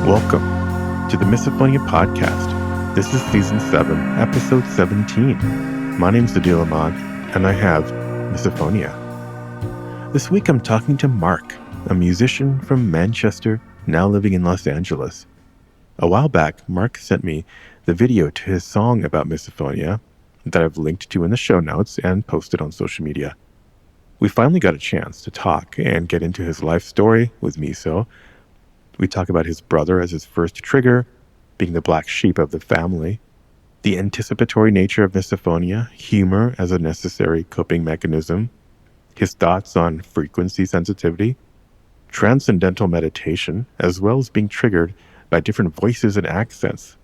Welcome to the Misophonia podcast. This is season 7, episode 17. My name's Adil Ahmad, and I have Misophonia. This week I'm talking to Mark, a musician from Manchester, now living in Los Angeles. A while back, Mark sent me the video to his song about misophonia that I've linked to in the show notes and posted on social media. We finally got a chance to talk and get into his life story with miso. We talk about his brother as his first trigger, being the black sheep of the family, the anticipatory nature of misophonia, humor as a necessary coping mechanism, his thoughts on frequency sensitivity, transcendental meditation, as well as being triggered by different voices and accents.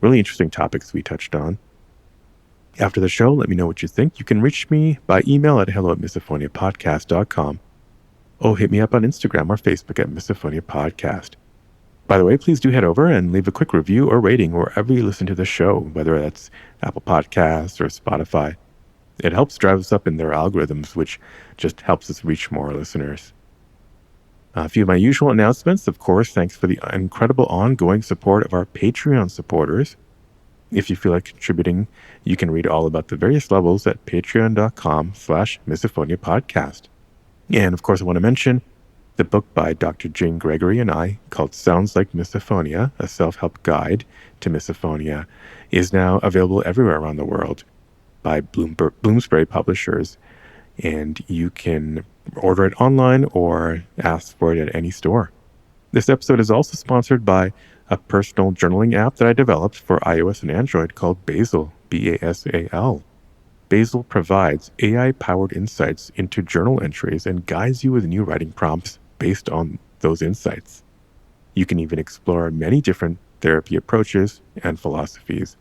Really interesting topics we touched on. After the show, let me know what you think. You can reach me by email at hello@misophoniapodcast.com. or hit me up on Instagram or Facebook at Misophonia Podcast. By the way, please do head over and leave a quick review or rating wherever you listen to the show, whether that's Apple Podcasts or Spotify. It helps drive us up in their algorithms, which just helps us reach more listeners. A few of my usual announcements, of course, thanks for the incredible ongoing support of our Patreon supporters. If you feel like contributing, you can read all about the various levels at patreon.com/Misophonia Podcast. And of course, I want to mention the book by Dr. Jane Gregory and I called Sounds Like Misophonia, a self-help guide to misophonia, is now available everywhere around the world by Bloomsbury Publishers. And you can order it online or ask for it at any store. This episode is also sponsored by a personal journaling app that I developed for iOS and Android called Basil, B-A-S-A-L. Basil provides AI-powered insights into journal entries and guides you with new writing prompts based on those insights. You can even explore many different therapy approaches and philosophies.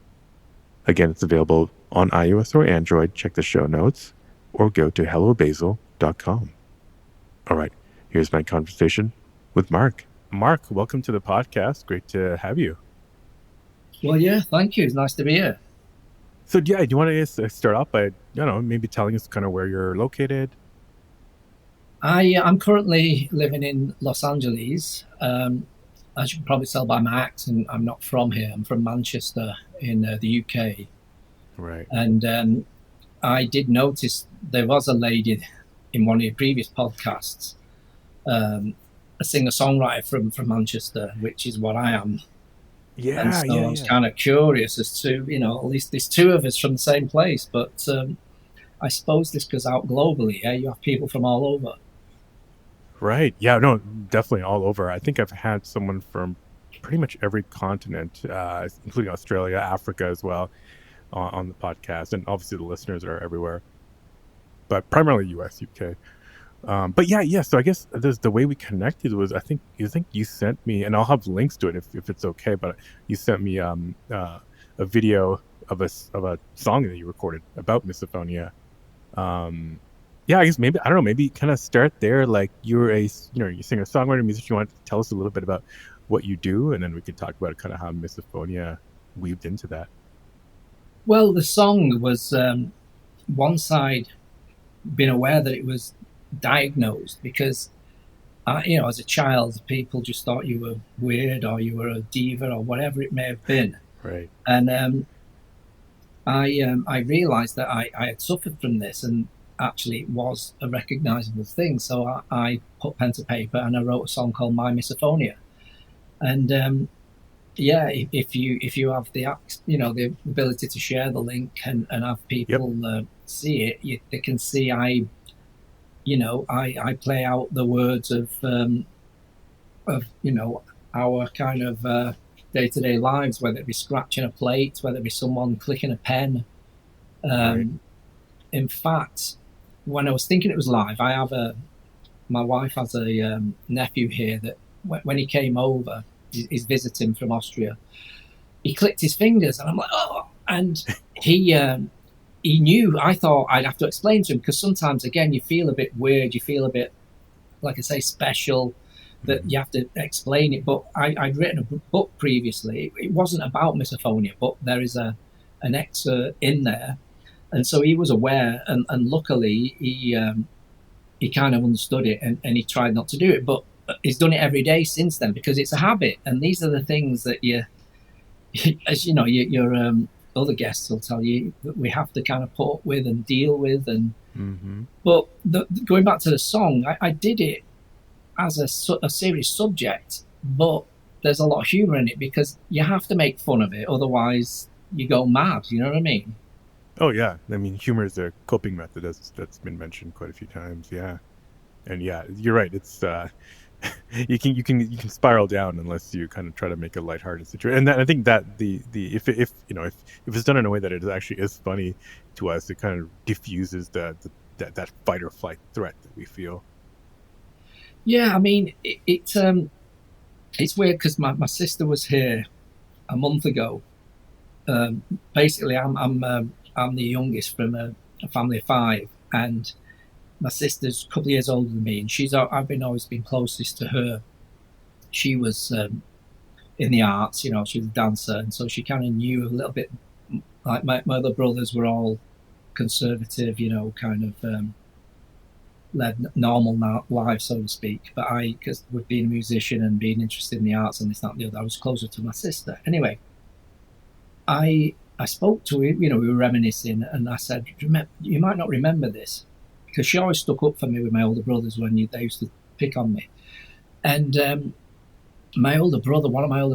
Again, it's available on iOS or Android. Check the show notes or go to hellobasil.com. All right, here's my conversation with Mark. Mark, welcome to the podcast. Great to have you. Well, yeah, thank you. It's nice to be here. So, do you want to start off by, maybe telling us kind of where you're located? I'm currently living in Los Angeles. As you can probably tell by my accent, I'm not from here. I'm from Manchester in the UK. Right. And I did notice there was a lady in one of your previous podcasts, a singer-songwriter from Manchester, which is what I am. Yeah, and so I was kind of curious as to, at least there's two of us from the same place, but I suppose this goes out globally. Yeah, you have people from all over. Right. Yeah, no, definitely all over. I think I've had someone from pretty much every continent, including Australia, Africa as well, on the podcast. And obviously the listeners are everywhere, but primarily US, UK. But yeah. So I guess the way we connected was I think you sent me, and I'll have links to it if it's okay. But you sent me a video of a song that you recorded about misophonia. Yeah, I guess maybe I don't know. Maybe kind of start there. Like you're a you singer-songwriter, musician. You want to tell us a little bit about what you do, and then we could talk about kind of how misophonia weaved into that. Well, the song was one side being aware that it was diagnosed because as a child people just thought you were weird or you were a diva or whatever it may have been, right? And I realized that I had suffered from this, and actually it was a recognizable thing. So I put pen to paper and I wrote a song called My Misophonia. And if you have the the ability to share the link and have people see it, they can see I play out the words of our kind of day-to-day lives, whether it be scratching a plate, whether it be someone clicking a pen. Right. In fact, when I was thinking it was live, my wife has a nephew here that when he came over, he's visiting from Austria, he clicked his fingers and I'm like, oh, and he knew. I thought I'd have to explain to him because sometimes, again, you feel a bit weird. You feel a bit, like I say, special, that you have to explain it. But I'd written a book previously. It wasn't about misophonia, but there is an excerpt in there. And so he was aware. And luckily, he kind of understood it and he tried not to do it. But he's done it every day since then because it's a habit. And these are the things that as you know, your other guests will tell you that we have to kind of put up with and deal with. And but going back to the song, I did it as a serious subject, but there's a lot of humor in it because you have to make fun of it, otherwise you go mad. You know what I mean? Oh yeah, I mean, humor is a coping method that's been mentioned quite a few times. Yeah, and yeah, you're right. It's you can spiral down unless you kind of try to make a lighthearted situation. And I think that the if you know if it's done in a way that it actually is funny to us, it kind of diffuses that fight or flight threat that we feel. Yeah, I mean it's weird because my sister was here a month ago. Basically, I'm the youngest from a family of five, and my sister's a couple of years older than me, and I've always been closest to her. She was in the arts, you know, she was a dancer, and so she kind of knew a little bit. Like my other brothers were all conservative, you know, kind of led normal lives, so to speak. But because with being a musician and being interested in the arts and this, that, and the other, I was closer to my sister. Anyway, I spoke to her, you know, we were reminiscing, and I said, you might not remember this, because she always stuck up for me with my older brothers when they used to pick on me. And one of my older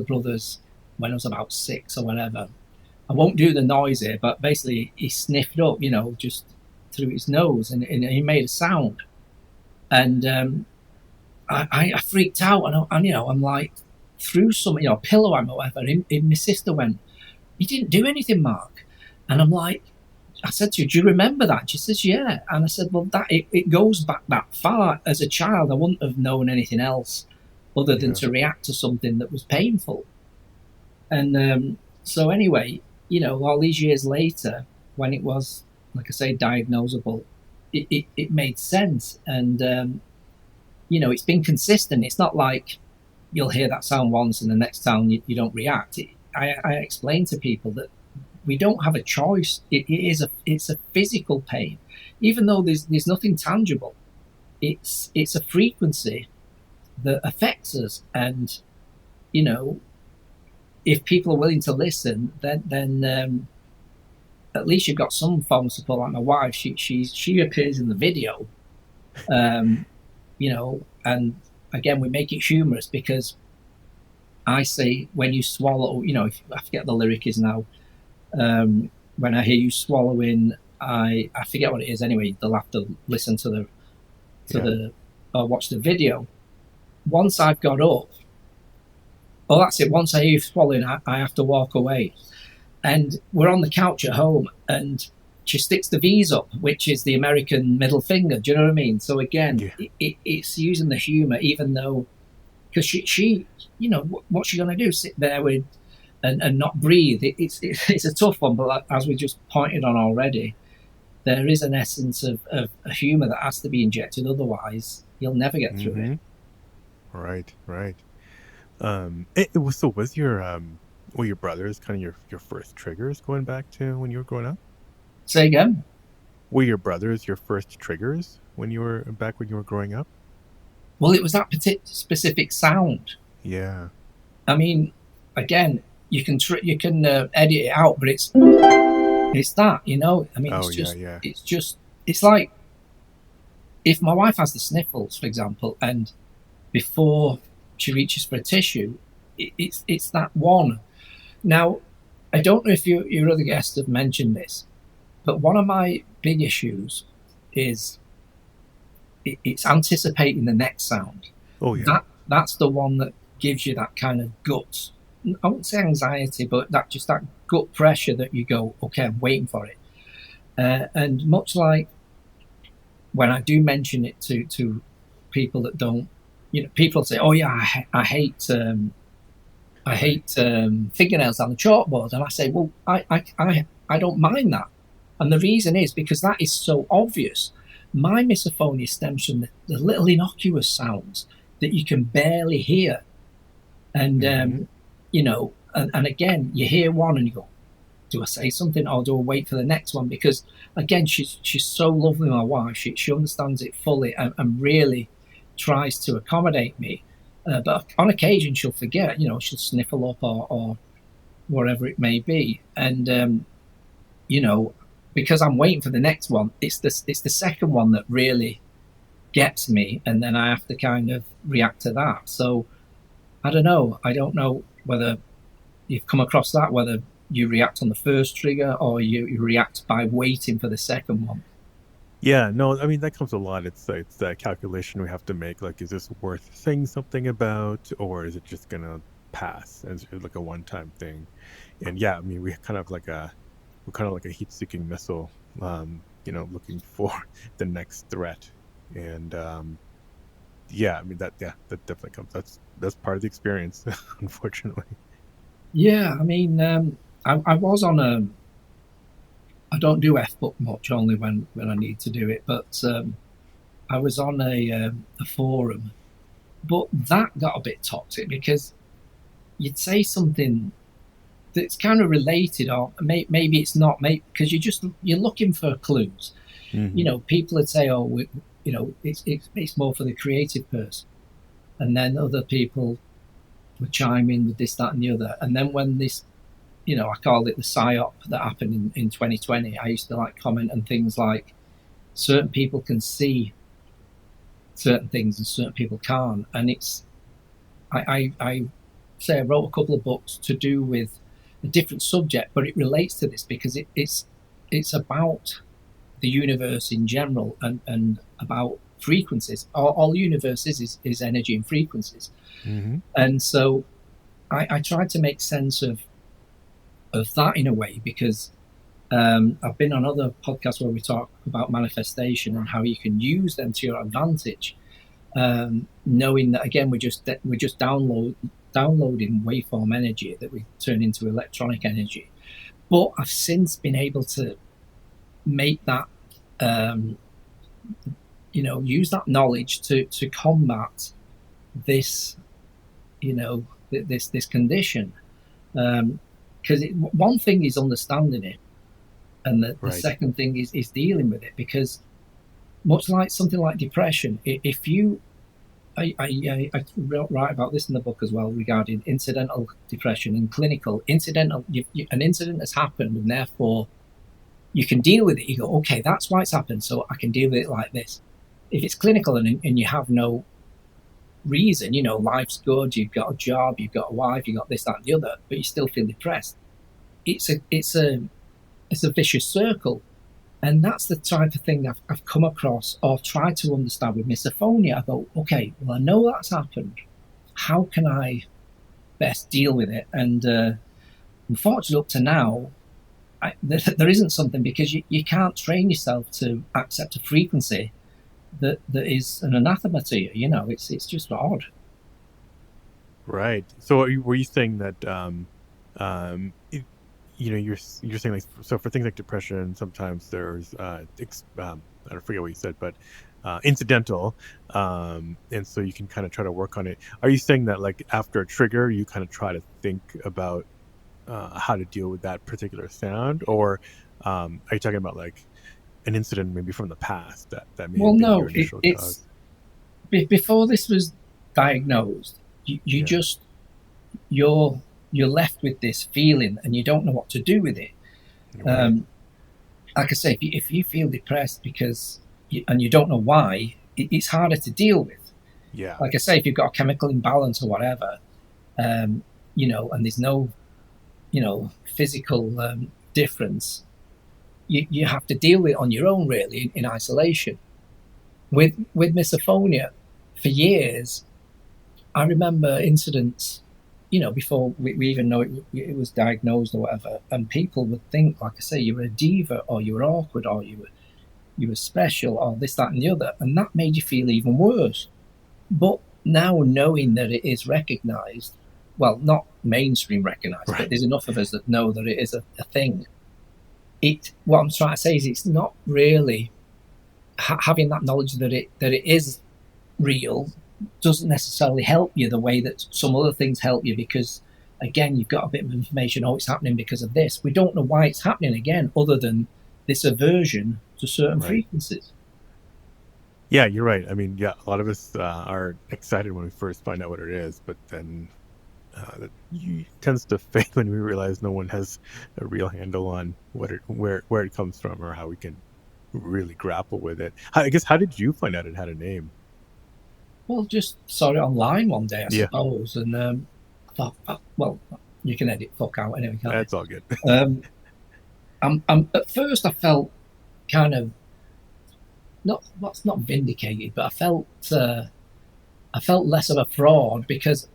brothers, when I was about 6 or whatever, I won't do the noise here, but basically he sniffed up, you know, just through his nose, and he made a sound. And I freaked out, and you know, I'm like, threw some, you know, pillow or whatever. And my sister went, "You didn't do anything, Mark." And I'm like, I said to her, "Do you remember that?" She says, "Yeah." And I said, "Well, it goes back that far. As a child, I wouldn't have known anything else other than to react to something that was painful." And so anyway, you know, all these years later, when it was, like I say, diagnosable, it made sense. And you know, it's been consistent. It's not like you'll hear that sound once and the next time you don't react. I explain to people that we don't have a choice. It's a physical pain, even though there's nothing tangible. It's a frequency that affects us, and you know, if people are willing to listen, then at least you've got some form of support. Like my wife, she appears in the video, you know, and again we make it humorous because I say when you swallow, you know, I forget the lyric is now. When I hear you swallowing, I forget what it is anyway. They'll have to listen to the or watch the video. Once I've got up, that's it. Once I hear you swallowing, I have to walk away. And we're on the couch at home, and she sticks the V's up, which is the American middle finger. Do you know what I mean? So again, it's using the humor, even though, because she, you know, what's she going to do? Sit there with and not breathe? It's a tough one, but as we just pointed on already, there is an essence of a humor that has to be injected. Otherwise, you'll never get through it. Right. So was were your brothers kind of your first triggers going back to when you were growing up? Say again? Were your brothers your first triggers when you were growing up? Well, it was that specific sound. Yeah. I mean, again, you can edit it out, but it's that, you know. I mean, it's like if my wife has the sniffles, for example, and before she reaches for a tissue, it's that one. Now, I don't know if your other guests have mentioned this, but one of my big issues is it's anticipating the next sound. Oh yeah. That's the one that gives you that kind of gut. I wouldn't say anxiety, but that gut pressure that you go, okay, I'm waiting for it. And much like when I do mention it to people that don't, you know, people say, "Oh yeah, I hate fingernails on the chalkboard," and I say, "Well, I don't mind that," and the reason is because that is so obvious. My misophonia stems from the little innocuous sounds that you can barely hear, and you know, and again, you hear one and you go, "Do I say something or do I wait for the next one?" Because again, she's so lovely, my wife. She understands it fully, and really, tries to accommodate me. But on occasion, she'll forget, she'll sniffle up or whatever it may be. And, because I'm waiting for the next one, it's the second one that really gets me. And then I have to kind of react to that. So I don't know. I don't know whether you've come across that, whether you react on the first trigger or you react by waiting for the second one. Yeah, no, I mean that comes a lot. It's that calculation we have to make. Like, is this worth saying something about, or is it just gonna pass as like a one-time thing? And yeah, I mean we're kind of like a heat-seeking missile, looking for the next threat. And yeah, I mean that definitely comes. That's part of the experience, unfortunately. Yeah, I mean, I was on I don't do F-book much, only when I need to do it. But I was on a forum, but that got a bit toxic because you'd say something that's kind of related, or maybe it's not, because you're looking for clues. Mm-hmm. People would say, "Oh, it's more for the creative person," and then other people would chime in with this, that, and the other. And then when this, I called it the psyop that happened in 2020. I used to comment on things like certain people can see certain things and certain people can't. And it's, I say I wrote a couple of books to do with a different subject, but it relates to this because it's about the universe in general and about frequencies. All the universe is energy and frequencies. Mm-hmm. And so I tried to make sense of that in a way, because I've been on other podcasts where we talk about manifestation and how you can use them to your advantage, knowing that again we're just downloading waveform energy that we turn into electronic energy. But I've since been able to make that use that knowledge to combat this this condition, because one thing is understanding it, and the Right. second thing is dealing with it. Because much like something like depression, if you I write about this in the book as well regarding incidental depression and clinical. Incidental, an incident has happened and therefore you can deal with it. You go, okay, that's why it's happened, so I can deal with it like this. If it's clinical and you have no reason, life's good, you've got a job, you've got a wife, you've got this, that, and the other, but you still feel depressed. It's a vicious circle. And that's the type of thing I've come across or tried to understand with misophonia. I go, okay, well, I know that's happened. How can I best deal with it? And unfortunately, up to now, there isn't something, because you can't train yourself to accept a frequency that is an anathema to you. It's just odd. Right. So were you saying that you're saying, like, so for things like depression, sometimes there's I don't forget what you said, but incidental, and so you can kind of try to work on it. Are you saying that, like, after a trigger you kind of try to think about how to deal with that particular sound, or are you talking about like an incident maybe from the past that may Well, have been no, your initial it's cause? before this was diagnosed. You Yeah. just you're left with this feeling and you don't know what to do with it. Right. Like I say, if you feel depressed and you don't know why, it's harder to deal with. Yeah. Like I say, if you've got a chemical imbalance or whatever, and there's no, physical difference, you have to deal with it on your own, really, in isolation. With misophonia, for years, I remember incidents, before we even know it was diagnosed or whatever, and people would think, like I say, you were a diva, or you were awkward, or you were special, or this, that, and the other, and that made you feel even worse. But now, knowing that it is recognised, well, not mainstream recognised, but Right. there's enough of us that know that it is a thing. What I'm trying to say is, it's not really having that knowledge that it is real doesn't necessarily help you the way that some other things help you, because again, you've got a bit of information. Oh, it's happening because of this. We don't know why it's happening again, other than this aversion to certain Right. frequencies. Yeah, you're right. I mean, yeah, a lot of us are excited when we first find out what it is, but then that tends to fade when we realize no one has a real handle on where it comes from or how we can really grapple with it. I guess how did you find out it had a name? Well, just saw it online one day, I Yeah, suppose, and I thought, well, you can edit fuck out anyway, can't that's all good. you? At first I felt kind of not vindicated, but I felt less of a fraud because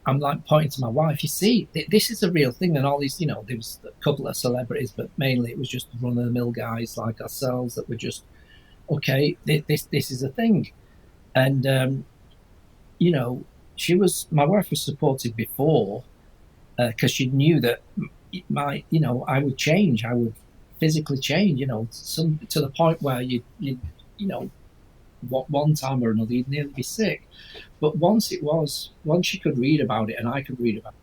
I'm like pointing to my wife. You see, this is a real thing, and all these, there was a couple of celebrities, but mainly it was just run of the mill guys like ourselves that were just okay. This is a thing, and you know, my wife was supportive before because she knew that I would change, I would physically change, some to the point where you know, what one time or another you'd nearly be sick. But once you could read about it and I could read about it,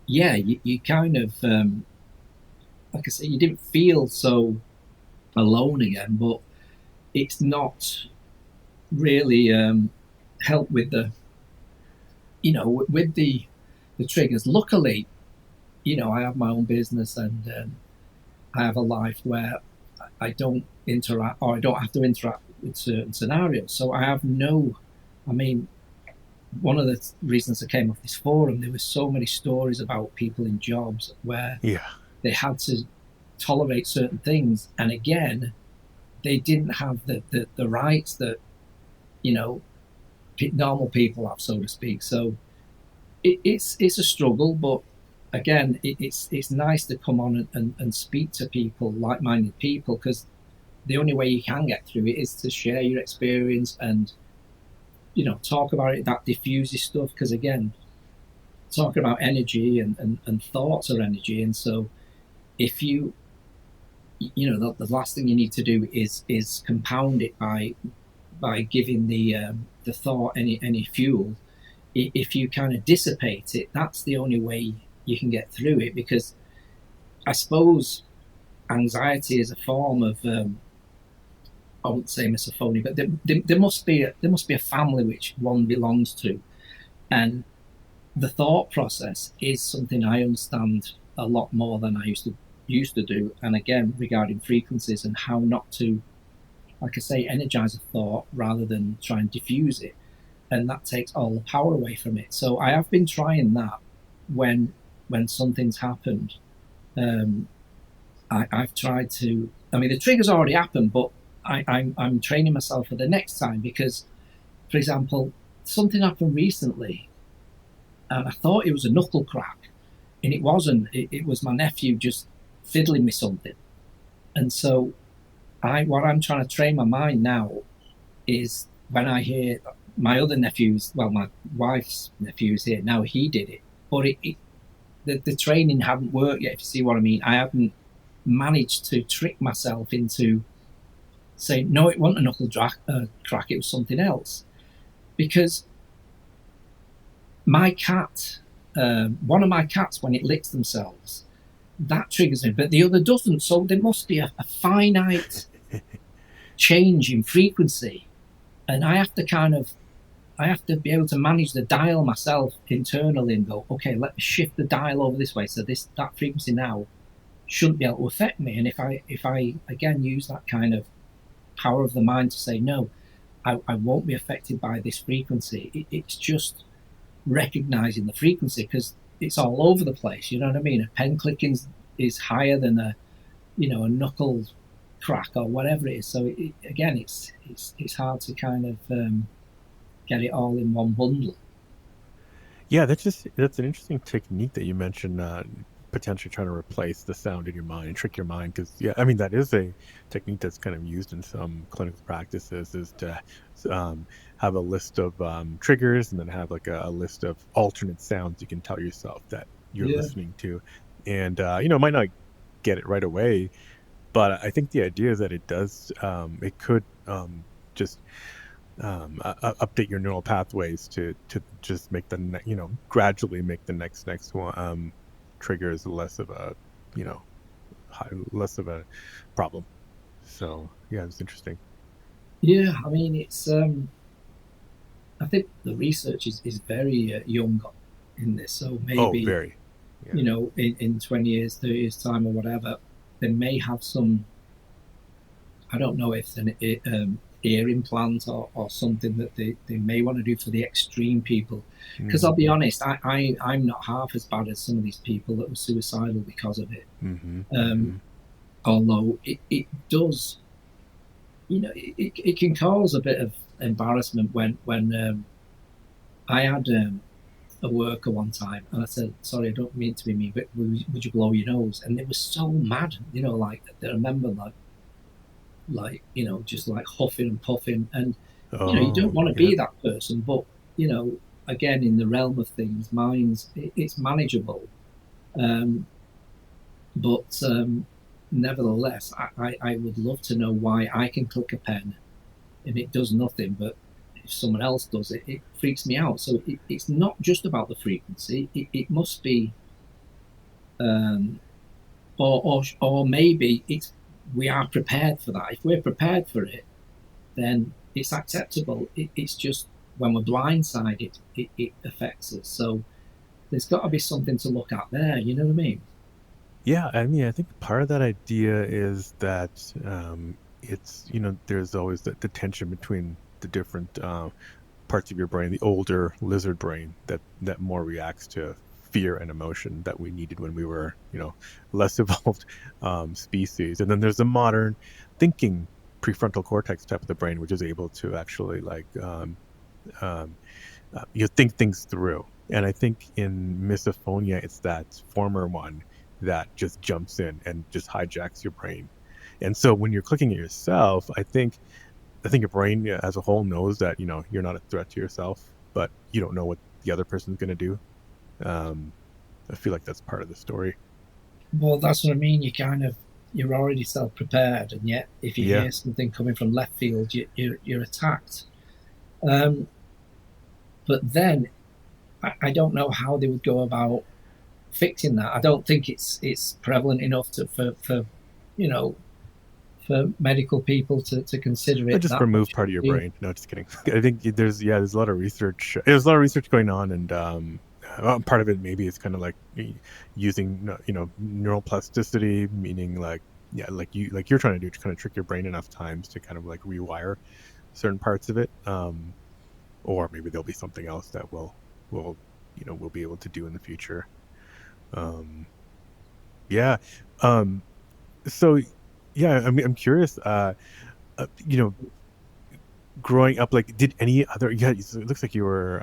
yeah, you kind of like I say, you didn't feel so alone again. But it's not really helped with with the triggers. Luckily, I have my own business and I have a life where I don't interact or I don't have to interact with certain scenarios. So I have no, I mean, one of the reasons I came off this forum, there were so many stories about people in jobs where Yeah, they had to tolerate certain things. And again, they didn't have the rights that, you know, normal people have, so to speak. So it's a struggle, but again, it's nice to come on and speak to people, like-minded people, because the only way you can get through it is to share your experience and talk about it. That diffuses stuff because again, talking about energy and thoughts are energy, and so if the last thing you need to do is compound it by giving the thought any fuel. If you kind of dissipate it, that's the only way you can get through it, because I suppose anxiety is a form of I wouldn't say misophonia, but there must be a family which one belongs to, and the thought process is something I understand a lot more than I used to do. And again, regarding frequencies and how not to, like I say, energize a thought rather than try and diffuse it, and that takes all the power away from it. So I have been trying that when something's happened. Um, I've tried to. I mean, the trigger's already happened, but I'm training myself for the next time because, for example, something happened recently, and I thought it was a knuckle crack, and it wasn't. It was my nephew just fiddling me something, and so what I'm trying to train my mind now is when I hear my other nephews, well, my wife's nephew's here now, he did it, but the training hadn't worked yet. If you see what I mean, I haven't managed to trick myself into saying no, it wasn't a crack, it was something else, because my cat, one of my cats, when it licks themselves, that triggers me, but the other doesn't. So there must be a finite change in frequency, and I have to be able to manage the dial myself internally and go, okay, let me shift the dial over this way, so that frequency now shouldn't be able to affect me. And if I again use that kind of power of the mind to say no, I won't be affected by this frequency. It's just recognizing the frequency, because it's all over the place. You know what I mean? A pen clicking is higher than a knuckle crack or whatever it is. So again, it's hard to kind of get it all in one bundle. yeah, that's an interesting technique that you mentioned. Potentially trying to replace the sound in your mind and trick your mind, because yeah, I mean that is a technique that's kind of used in some clinical practices, is to have a list of triggers and then have like a list of alternate sounds you can tell yourself that you're Yeah, listening to, and might not get it right away, but I think the idea is that it could just update your neural pathways to just make gradually make the next one triggers less of a you know less of a problem. So yeah, it's interesting. Yeah, I mean, it's. I think the research is very young in this, so Oh, maybe very. Yeah. in 20 years, 30 years time, or whatever, they may have some. I don't know if it's an ear implant or something that they may want to do for the extreme people. Because I'll be Mm-hmm. honest, I'm not half as bad as some of these people that were suicidal because of it. Mm-hmm. Um, Mm-hmm. Although it does, it can cause a bit of embarrassment when I had a worker one time and I said, sorry, I don't mean to be mean, but would you blow your nose? And they were so mad, like I remember just like huffing and puffing. And, you don't Oh, want to yeah. be that person, but, you know, again, in the realm of things, it's manageable. Um, but nevertheless, I would love to know why I can click a pen and it does nothing, but if someone else does it, it freaks me out. So it's not just about the frequency. It must be, um, or maybe we are prepared for that. If we're prepared for it, then it's acceptable. It's just when we're blindsided, it affects us. So there's got to be something to look at there. You know what I mean? Yeah, I mean, I think part of that idea is that it's, there's always the tension between the different parts of your brain, the older lizard brain that more reacts to fear and emotion that we needed when we were, less evolved species. And then there's the modern thinking prefrontal cortex type of the brain, which is able to actually like um, think things through. And I think in misophonia, it's that former one that just jumps in and just hijacks your brain. And so when you're clicking at yourself, I think your brain as a whole knows that you're not a threat to yourself, but you don't know what the other person's going to do. Um, I feel like that's part of the story. Well, that's what I mean. You're already self prepared, and yet if you Yeah, hear something coming from left field, you're attacked. Um, but then I don't know how they would go about fixing that. I don't think it's prevalent enough for you know for medical people to consider I it just that remove much of part a of your deal. brain. No, just kidding. I think there's a lot of research. There's a lot of research going on, and part of it maybe is kind of like using neural plasticity, meaning like yeah, like you're trying to do to kind of trick your brain enough times to kind of like rewire certain parts of it. Or maybe there'll be something else that will we'll be able to do in the future. Um, yeah. Um, so yeah, I mean, I'm curious. Uh, you know, growing up, like, did any other? Yeah, it looks like you're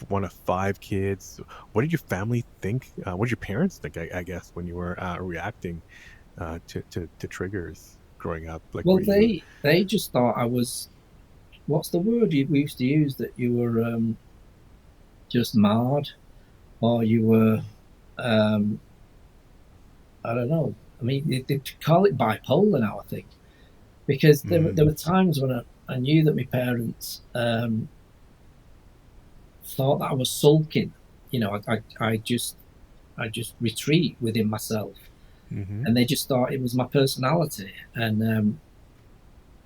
one of five kids. What did your family think? What did your parents think? I guess when you were reacting to triggers growing up, like, Well, were you? they just thought I was, what's the word we used to use, that you were just mad, or you were um, I don't know. I mean, they call it bipolar now, I think, because there were Mm, times when I knew that my parents thought that I was sulking. I just retreat within myself, mm-hmm, and they just thought it was my personality. And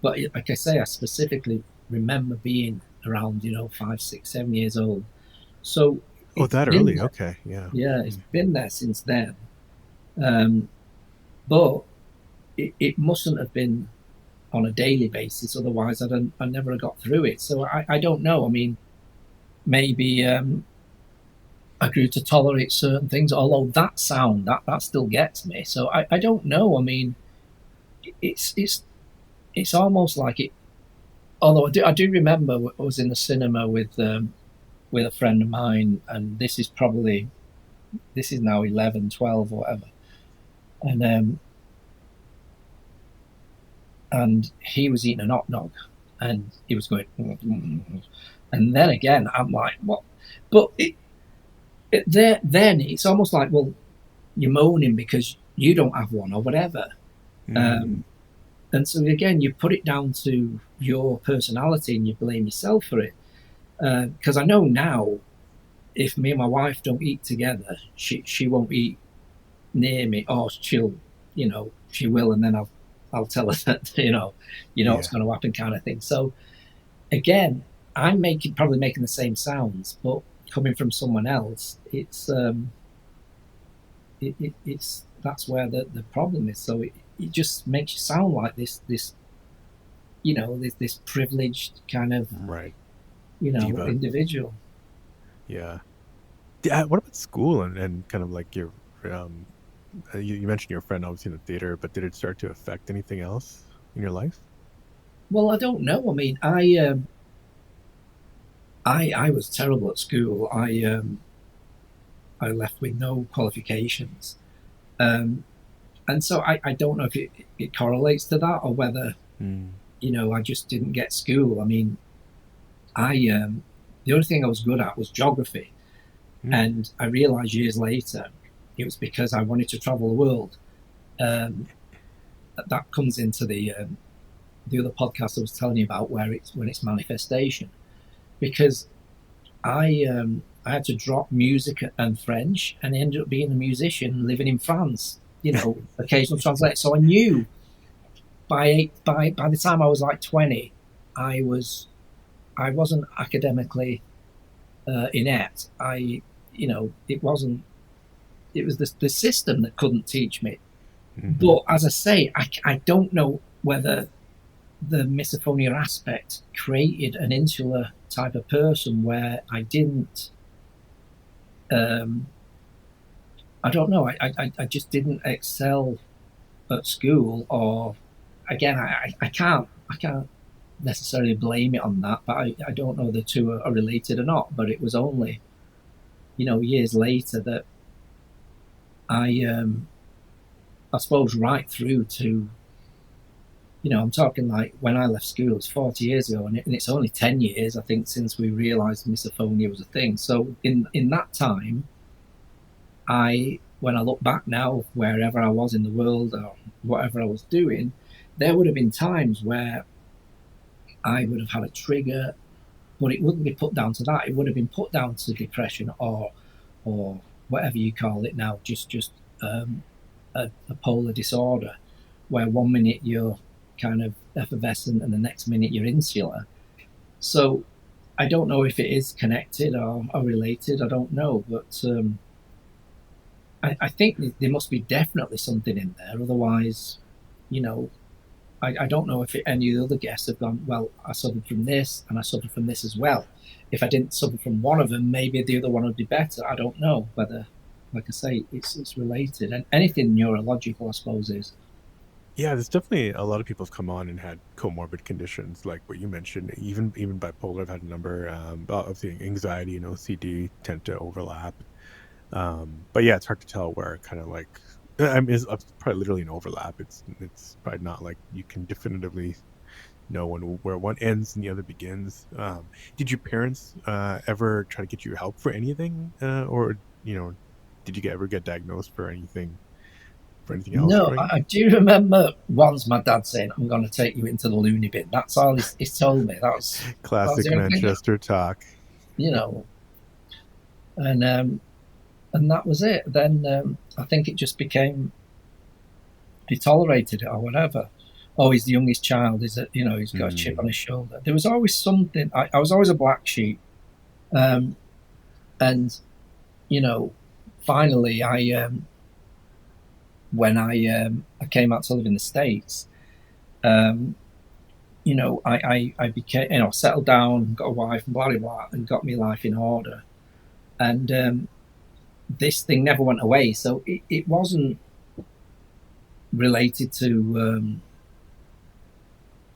but like I say, I specifically remember being around 5, 6, 7 years old. So oh, it's that been early? there. Okay, yeah. Yeah, it's Mm. been there since then. Um, but it mustn't have been on a daily basis. Otherwise, I never got through it. So I don't know. I mean, maybe I grew to tolerate certain things. Although that sound that still gets me. So I don't know. I mean, it's almost like it. Although I do remember I was in the cinema with a friend of mine, and this is now 11, 12, or whatever, and and he was eating an hot dog, and he was going, and then again, I'm like, what? But then it's almost like, well, you're moaning because you don't have one or whatever. Mm. Um, and so again, you put it down to your personality and you blame yourself for it. Because I know now, if me and my wife don't eat together, she won't eat near me, or she will, and then I'll I'll tell her that, what's Yeah. going to happen, kind of thing. So again, I'm probably making the same sounds, but coming from someone else, it's that's where the problem is. So it just makes you sound like this this privileged kind of Right. Diva. individual. Yeah. What about school and kind of like your um you mentioned your friend obviously in the theater, but did it start to affect anything else in your life? Well, I don't know. I mean, I was terrible at school. I left with no qualifications, um, and so I don't know if it correlates to that or whether Mm. I just didn't get school. I mean, I the only thing I was good at was geography, Mm. and I realised years later it was because I wanted to travel the world. Um, that comes into the other podcast I was telling you about, where it's manifestation, because I had to drop music and French and ended up being a musician living in France. Occasional translate. So I knew by the time I was like 20, I wasn't academically inept. It wasn't. It was the system that couldn't teach me. Hmm. But as I say, I don't know whether the misophonia aspect created an insular type of person where I didn't. Um, I don't know. I just didn't excel at school, or again, I can't necessarily blame it on that, but I don't know the two are related or not. But it was only years later that I suppose right through to I'm talking like when I left school, it's 40 years ago, and it's only 10 years I think since we realised misophonia was a thing. So in that time, when I look back now, wherever I was in the world or whatever I was doing, there would have been times where I would have had a trigger, but it wouldn't be put down to that. It would have been put down to depression or whatever you call it now, just a polar disorder, where one minute you're kind of effervescent and the next minute you're insular. So I don't know if it is connected or related. I don't know, but I think there must be definitely something in there. Otherwise, you know, I don't know if any of the other guests have gone, well, I suffered from this and I suffered from this as well. If I didn't suffer from one of them, maybe the other one would be better. I don't know whether, like I say, it's related. And anything neurological, I suppose, is. Yeah, there's definitely a lot of people have come on and had comorbid conditions like what you mentioned. Even bipolar, I've had a number. Obviously, anxiety and OCD tend to overlap. But yeah, it's hard to tell where kind of like I mean, it's probably literally an overlap. It's probably not like you can definitively know where one ends and the other begins. Did your parents ever try to get you help for anything, or did you ever get diagnosed for anything else No, growing up? I do remember once my dad saying, "I'm going to take you into the loony bin." That's all he's told me. That was the Classic only thing, Manchester talk. you know, and and that was it. Then I think it just became he tolerated it or whatever. Oh, he's the youngest child. He's got a chip on Mm, his shoulder. There was always something. I was always a black sheep, um, and you know, finally, when I came out to live in the States, um, I became, settled down, got a wife, and blah blah blah, and got my life in order. And this thing never went away. So it wasn't related to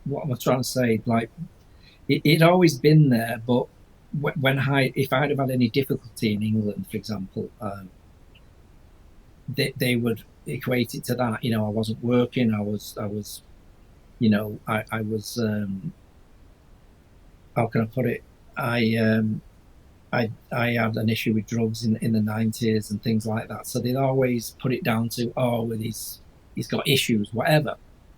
what am I trying to say? Like it'd always been there, but if I'd have had any difficulty in England, for example, they would equate it to that. I wasn't working. I was. How can I put it? I had an issue with drugs in the 90s and things like that. So they'd always put it down to, oh, well, he's got issues, whatever.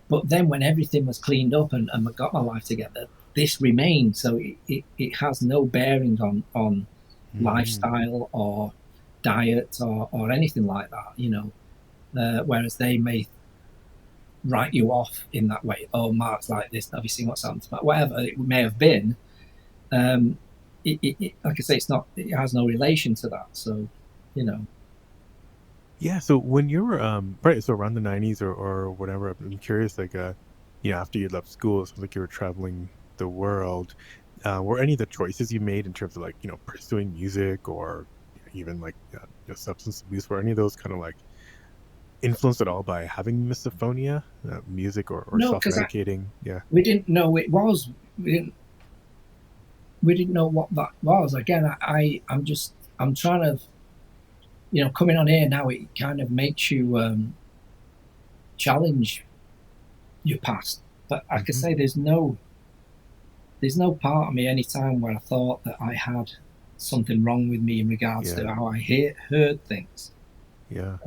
But then when everything was cleaned up and I got my life together, this remained. So it has no bearing on mm, lifestyle or diet or anything like that. Whereas they may write you off in that way. Oh, Mark's like this. Have you seen what's happened to Mark? Whatever it may have been. Like I say, it's not. It has no relation to that. So, you know. Yeah. So when you were right, so around the 90s or whatever, I'm curious, like after you left school, it sounds like you were traveling the world. Were any of the choices you made in terms of like, pursuing music or even like substance abuse, were any of those kind of like influenced at all by having misophonia, music or No, self because medicating? Yeah. we didn't know it was. We didn't know what that was. Again, I'm trying to, coming on here now. It kind of makes you challenge your past. But like I Hmm. say, there's no part of me any time where I thought that I had something wrong with me in regards to Yeah. how I heard things. Yeah.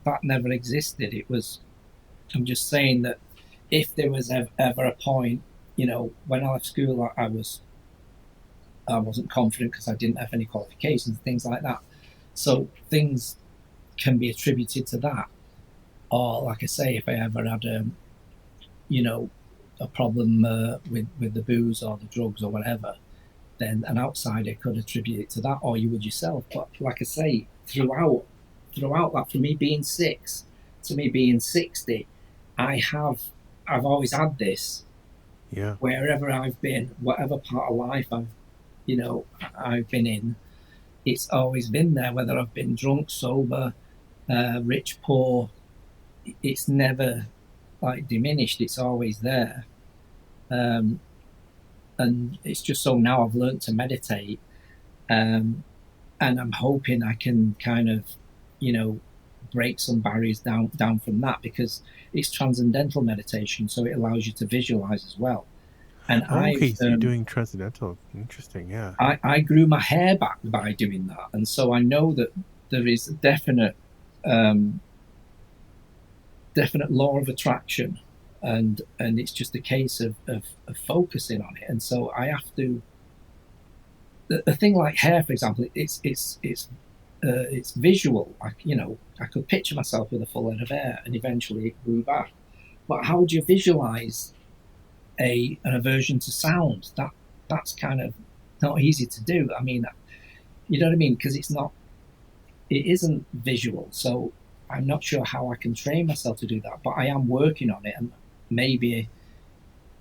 That never existed. It was. I'm just saying that if there was ever a point, when I left school, I wasn't confident because I didn't have any qualifications, things like that. So things can be attributed to that. Or like I say, if I ever had you know, a problem with the booze or the drugs or whatever, then an outsider could attribute it to that, or you would yourself. But like I say, throughout that, from me being 6 to me being 60, I have I've always had this Yeah. wherever I've been, whatever part of life you know I've been in. It's always been there, whether I've been drunk, sober, rich, poor. It's never like diminished. It's always there. Um, and it's just so now I've learned to meditate, um, and I'm hoping I can kind of, you know, break some barriers down from that, because it's transcendental meditation, so it allows you to visualize as well. And Oh, okay. So you're doing transcendental. Interesting. Yeah. I grew my hair back by doing that, and so I know that there is a um, definite law of attraction, and it's just a case of focusing on it. And so I have to, the thing like hair, for example, it's visual. I could picture myself with a full head of hair, and eventually it grew back. But how would you visualize an aversion to sound? That's kind of not easy to do. I mean, you know what I mean? Because it isn't visual. So I'm not sure how I can train myself to do that, but I am working on it, and maybe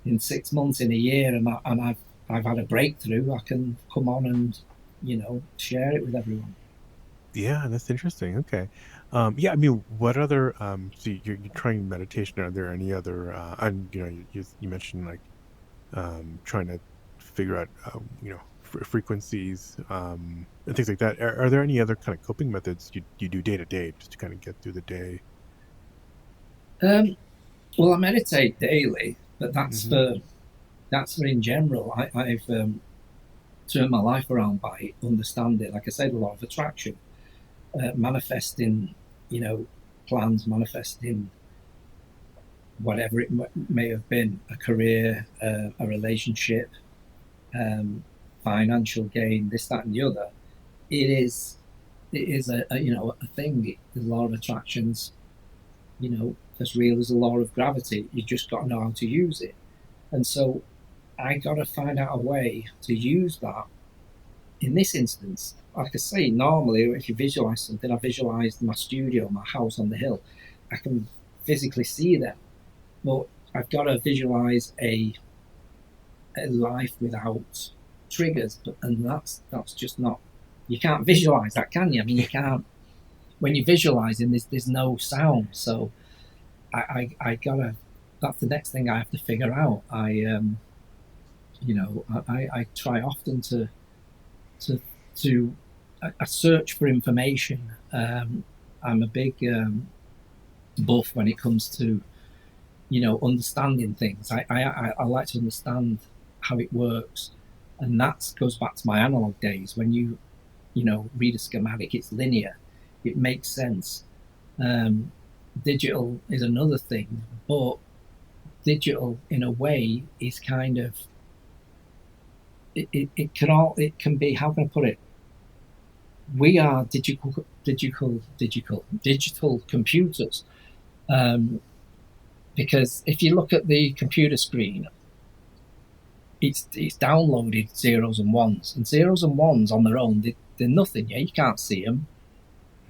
in 6 months, in a year, and I've had a breakthrough, I can come on and share it with everyone. Yeah, that's interesting. Okay. Yeah, I mean, what other so you're trying meditation. Are there any other and you mentioned like trying to figure out frequencies and things like that. Are there any other kind of coping methods you do day to day just to kind of get through the day? Um, well, I meditate daily, but Hmm. that's for in general. I've turned my life around by understanding, like I said, the law of attraction, manifesting, you know, plans, manifesting whatever it may have been, a career, a relationship, um, financial gain, this, that, and the other. It is a thing. The law of attraction's as real as the law of gravity. You just got to know how to use it. And so I got to find out a way to use that in this instance. Like I say, normally if you visualize something, I visualized my studio, my house on the hill. I can physically see them, but I've got to visualize a life without triggers, and that's just not. You can't visualize that, can you? I mean, you can't. When you're visualizing, there's no sound, so I gotta. That's the next thing I have to figure out. I try often to to I search for information. I'm a big buff when it comes to understanding things. I like to understand how it works, and that goes back to my analog days. When you read a schematic, it's linear, it makes sense. Um, Digital is another thing, but digital in a way is kind of it can be, how can I put it? We are digital computers, um, because if you look at the computer screen, it's downloaded zeros and ones, and zeros and ones on their own, they're nothing. Yeah, you can't see them.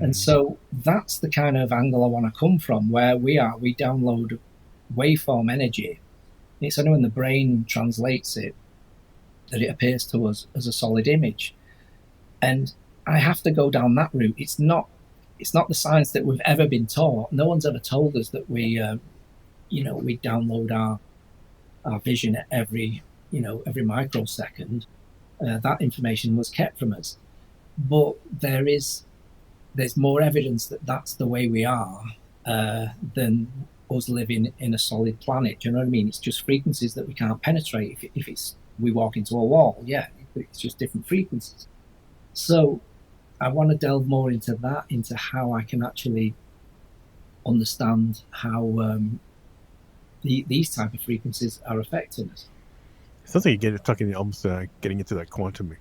And so that's the kind of angle I want to come from, where we download waveform energy. It's only when the brain translates it that it appears to us as a solid image. And I have to go down that route. It's not the science that we've ever been taught. No one's ever told us that we download our vision at every microsecond. That information was kept from us. But there's more evidence that that's the way we are than us living in a solid planet. Do you know what I mean? It's just frequencies that we can't penetrate. If it's we walk into a wall, yeah, it's just different frequencies. So I want to delve more into that, into how I can actually understand how these type of frequencies are affecting us. Sounds like you get talking almost getting into that quantum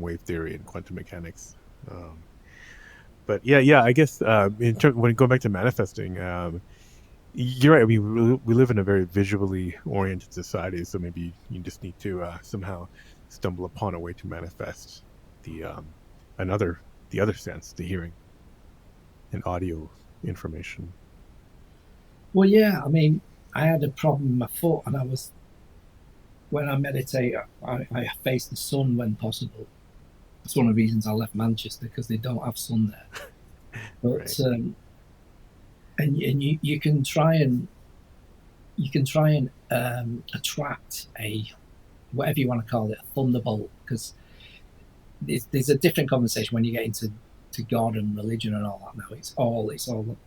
wave theory and quantum mechanics. But yeah, I guess when going back to manifesting, you're right. I mean, we live in a very visually oriented society, so maybe you just need to somehow stumble upon a way to manifest the other sense, the hearing and audio information. Well, yeah, I mean, I had a problem with my foot, and when I meditate, I face the sun when possible. That's one of the reasons I left Manchester, because they don't have sun there. But Right. And you can try and attract a, whatever you want to call it, a thunderbolt, because there's a different conversation when you get into God and religion and all that. Now it's all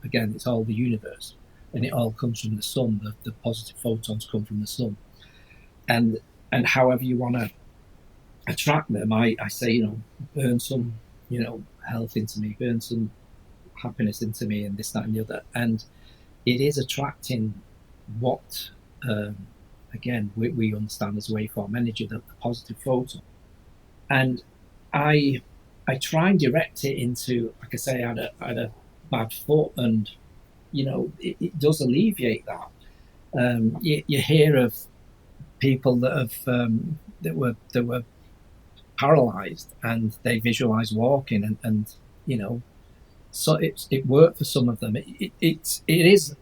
again, it's all the universe, and it all comes from the sun. The positive photons come from the sun, and however you want to attract them, I say, burn some, health into me, burn some happiness into me, and this, that, and the other. And it is attracting what, again, we understand as waveform energy, the positive photon. And I try and direct it into, like I say, I had a bad foot, and it does alleviate that. You hear of people that have that were paralyzed, and they visualize walking, and so it worked for some of them. It is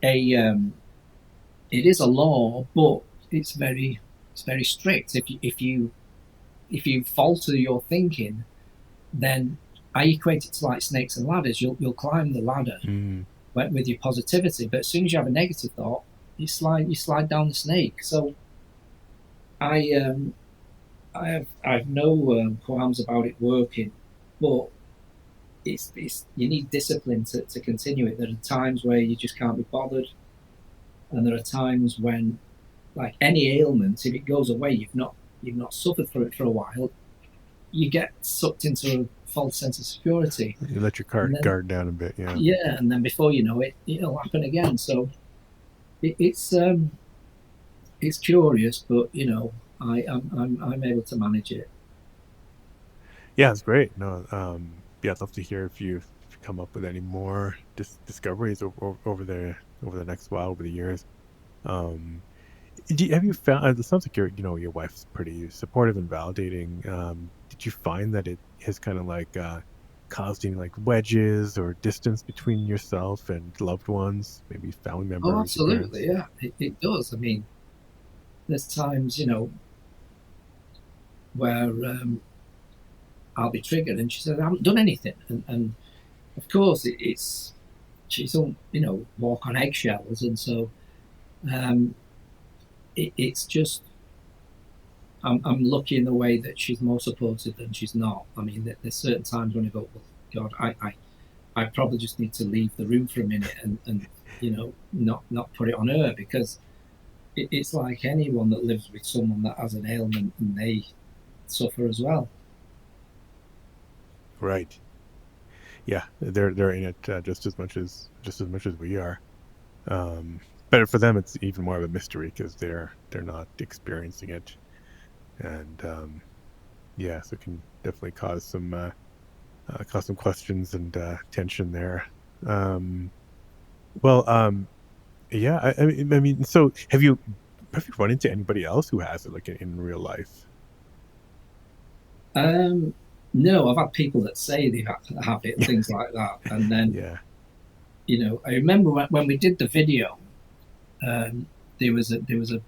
a law, but it's very strict. If you falter your thinking, then I equate it to like snakes and ladders. You'll climb the ladder with your positivity, but as soon as you have a negative thought, you slide down the snake. So I have no qualms about it working, but it's you need discipline to continue it. There are times where you just can't be bothered, and there are times when, like any ailment, if it goes away, you've not suffered for it for a while, you get sucked into a false sense of security. You let your guard down a bit, yeah. Yeah, and then before you know it, it'll happen again. So it's curious, but I'm able to manage it. Yeah, it's great. No, yeah, I'd love to hear if you come up with any more discoveries over the next while, over the years. Have you found? It sounds like your wife's pretty supportive and validating. Did you find that it has kind of like caused any like wedges or distance between yourself and loved ones, maybe family members? Oh, absolutely, yeah, it does. I mean, there's times where I'll be triggered, and she says I haven't done anything, and of course she's on walk on eggshells, and so it's just I'm lucky in the way that she's more supportive than she's not. I mean, there's certain times when I go, well, God, I probably just need to leave the room for a minute and not put it on her, because it's like anyone that lives with someone that has an ailment, and they suffer as well. Right. Yeah, they're in it just as much as we are. But for them, it's even more of a mystery because they're not experiencing it, and yeah, so it can definitely cause some questions and tension there. Well, Yeah, I mean, so have you run into anybody else who has it, like, in real life? No, I've had people that say they have it and things like that. And then, Yeah. I remember when we did the video, um, there was a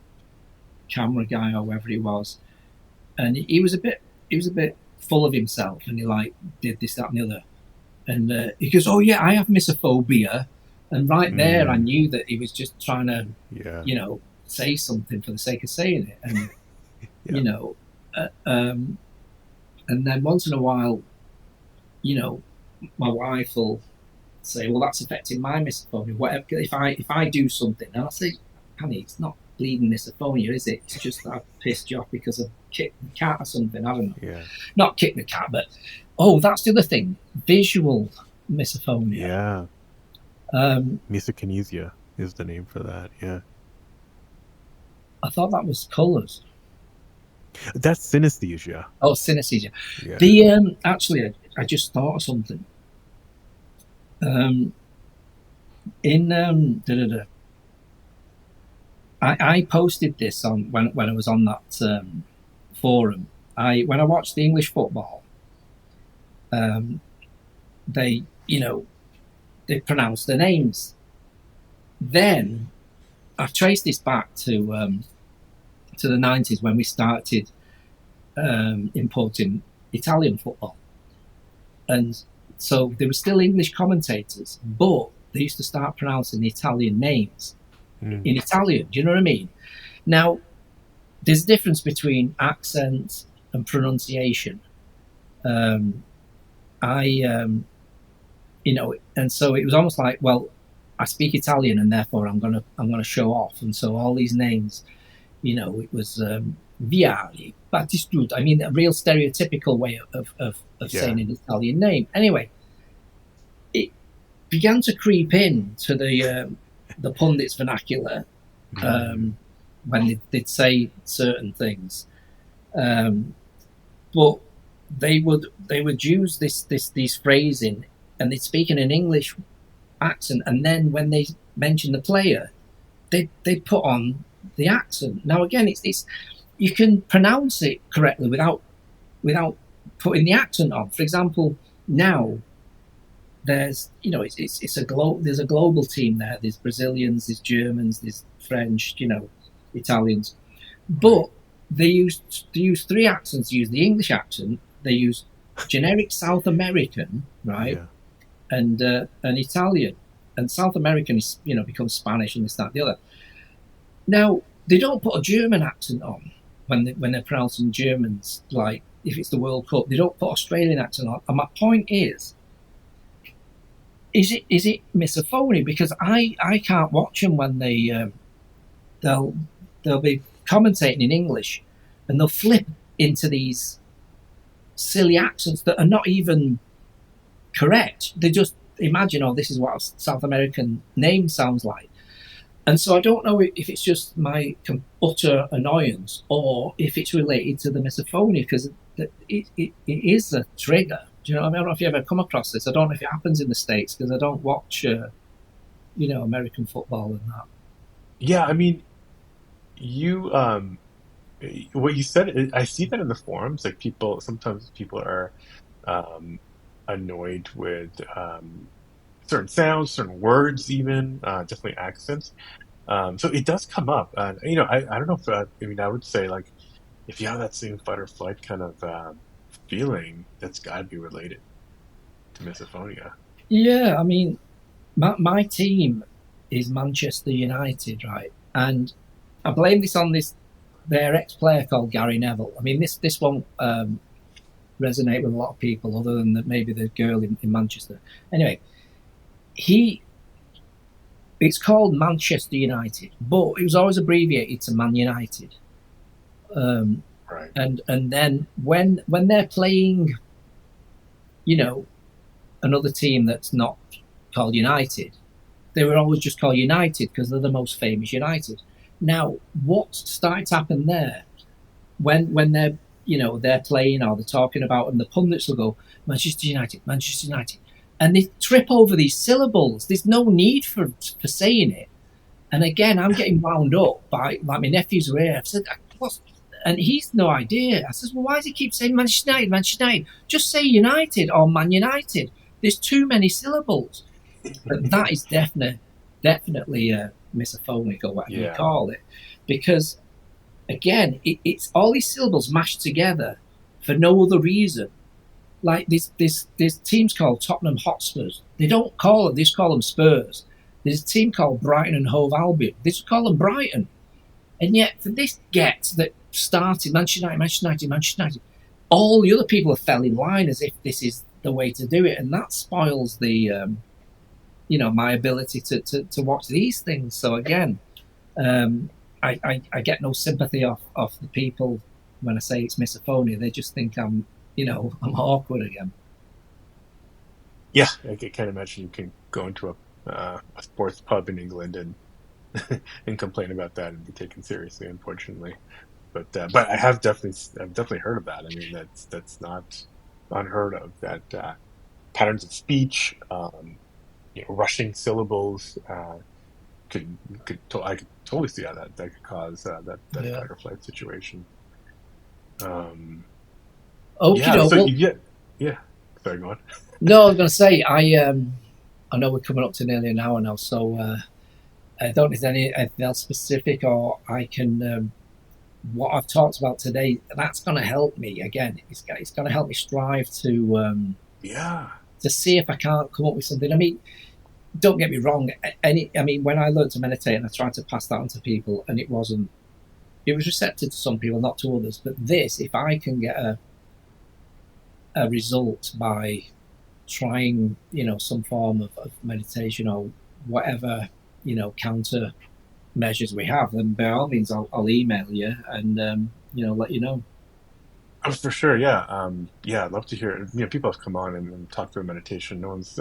camera guy or whoever he was, and he was a bit full of himself, and he like did this, that, and the other, and he goes, "Oh yeah, I have misophobia," and right there, I Mm, knew that he was just trying to, yeah. say something for the sake of saying it, and Yeah. you know, uh, um, and then once in a while, you know, my wife will say, "Well, that's affecting my misophonia." Whatever, if I do something, and I say, "Honey, it's not bleeding misophonia, is it? It's just that I've pissed you off because I've kicked the cat or something. I don't know. Yeah. Not kick the cat, but that's the other thing. Visual misophonia. Yeah. Um, Misokinesia is the name for that. Yeah. I thought that was colours. That's synesthesia. Oh, synesthesia. Yeah. The actually, I just thought of something. Um, in I posted this on when I was on that forum. When I watched the English football, um, they they pronounce their names. Then I traced this back to the 90s when we started importing Italian football, and so there were still English commentators, but they used to start pronouncing the Italian names Mm, in Italian. Do you know what I mean? Now, there's a difference between accent and pronunciation. Um, and so it was almost like, well, I speak Italian, and therefore I'm gonna show off. And so all these names, it was Viali, Battistuta. I mean, a real stereotypical way of yeah. saying an Italian name. Anyway, it began to creep in to the pundits' vernacular Mm, when they'd say certain things. But they would use these phrasing, and they'd speak in an English accent, and then when they mention the player, they put on the accent. Now again, it's you can pronounce it correctly without putting the accent on. For example, now there's a global team there. There's Brazilians, there's Germans, there's French, Italians, right. but they use three accents. They use the English accent. They use generic South American, right, Yeah. and Italian, and South American is becomes Spanish and this, that, the other. Now they don't put a German accent on when they're pronouncing Germans. Like if it's the World Cup, they don't put Australian accent on. And my point is it misophonia? Because I can't watch them when they'll they'll be commentating in English, and they'll flip into these silly accents that are not even correct. They just imagine, oh, this is what a South American name sounds like. And so I don't know if it's just my utter annoyance or if it's related to the misophonia, because it is a trigger. Do you know what I mean? I don't know if you ever come across this. I don't know if it happens in the States because I don't watch, American football and that. Yeah. I mean, you what you said, I see that in the forums. Like, sometimes people are um, annoyed with certain sounds, certain words, even definitely accents. So it does come up, and I don't know if I mean, I would say, like, if you have that same fight or flight kind of feeling, that's got to be related to misophonia. Yeah, I mean, my team is Manchester United, right? And I blame this on their ex-player called Gary Neville. I mean, this won't resonate with a lot of people, other than maybe the girl in Manchester. Anyway, he it's called Manchester United, but it was always abbreviated to Man United. Um, Right. and then when they're playing, you know, another team that's not called United, they were always just called United because they're the most famous United. Now, what started to happen there when they're playing or they're talking about, and the pundits will go Manchester United, Manchester United, and they trip over these syllables. There's no need for saying it, And again, I'm getting wound up by, like, my nephews were here. I said, what's, and he's no idea. I says, well, why does he keep saying Manchester United, Manchester United? Just say United or Man United. There's too many syllables. But that is definitely misophonic, or whatever you call it. Because, again, it's all these syllables mashed together for no other reason. Like, there's teams called Tottenham Hotspurs. They don't call them, they just call them Spurs. There's a team called Brighton and Hove Albion. They just call them Brighton. And yet, for this get that started Manchester United, Manchester United, Manchester United, all the other people have fell in line as if this is the way to do it. And that spoils the, my ability to watch these things. So again, I get no sympathy off the people when I say it's misophonia. They just think I'm awkward again. Yeah, I can't imagine you can go into a sports pub in England and and complain about that and be taken seriously, unfortunately. But I've definitely heard of that. I mean, that's not unheard of. That patterns of speech, rushing syllables, I could totally see how that could cause that fight or flight situation. Okay, Yeah. Sorry, go on. No, I was going to say I know we're coming up to nearly an hour now, so I don't know if there's anything else specific, or I can. What I've talked about today, that's going to help me again. It's going to help me strive to see if I can't come up with something. I mean, don't get me wrong. When I learned to meditate and I tried to pass that on to people, and it was receptive to some people, not to others. But this, if I can get a result by trying, some form of meditation or whatever, counter measures we have, then by all means I'll email you and let you know. Oh, for sure, yeah. I'd love to hear. People have come on and talked about meditation. No one's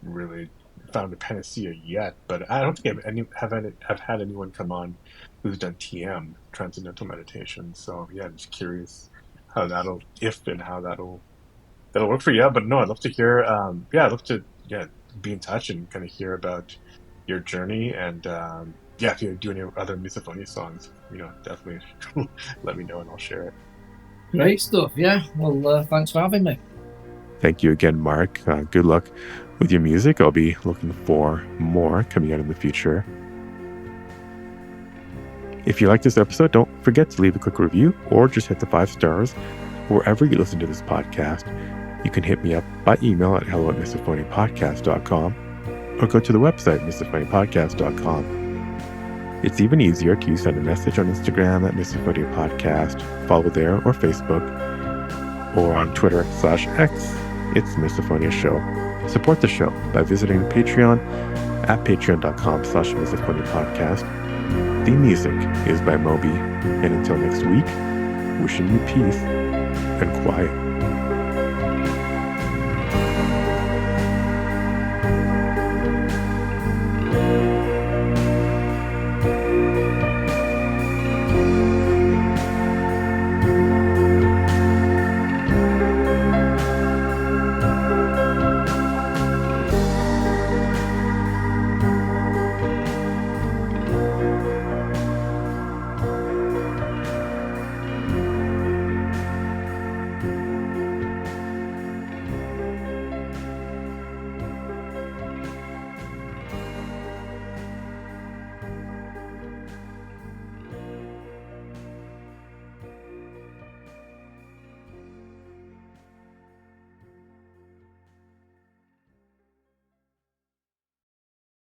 really found a panacea yet, but I don't think I've had anyone come on who's done TM, transcendental meditation. So yeah, I'm just curious how that'll work for you. But no, I'd love to hear. I'd love to be in touch and kind of hear about your journey. And if you do any other Misophonia songs, definitely let me know and I'll share it. Great stuff. Yeah. Well, thanks for having me. Thank you again, Mark. Good luck with your music. I'll be looking for more coming out in the future. If you like this episode, don't forget to leave a quick review or just hit the 5 stars wherever you listen to this podcast. You can hit me up by email at hello@misophoniapodcast.com or go to the website, misophoniapodcast.com. It's even easier to send a message on Instagram at Misophonia Podcast, follow there, or Facebook, or on Twitter /X. It's Misophonia Show. Support the show by visiting Patreon at patreon.com/Misophonia Podcast. The music is by Moby. And until next week, wishing you peace and quiet.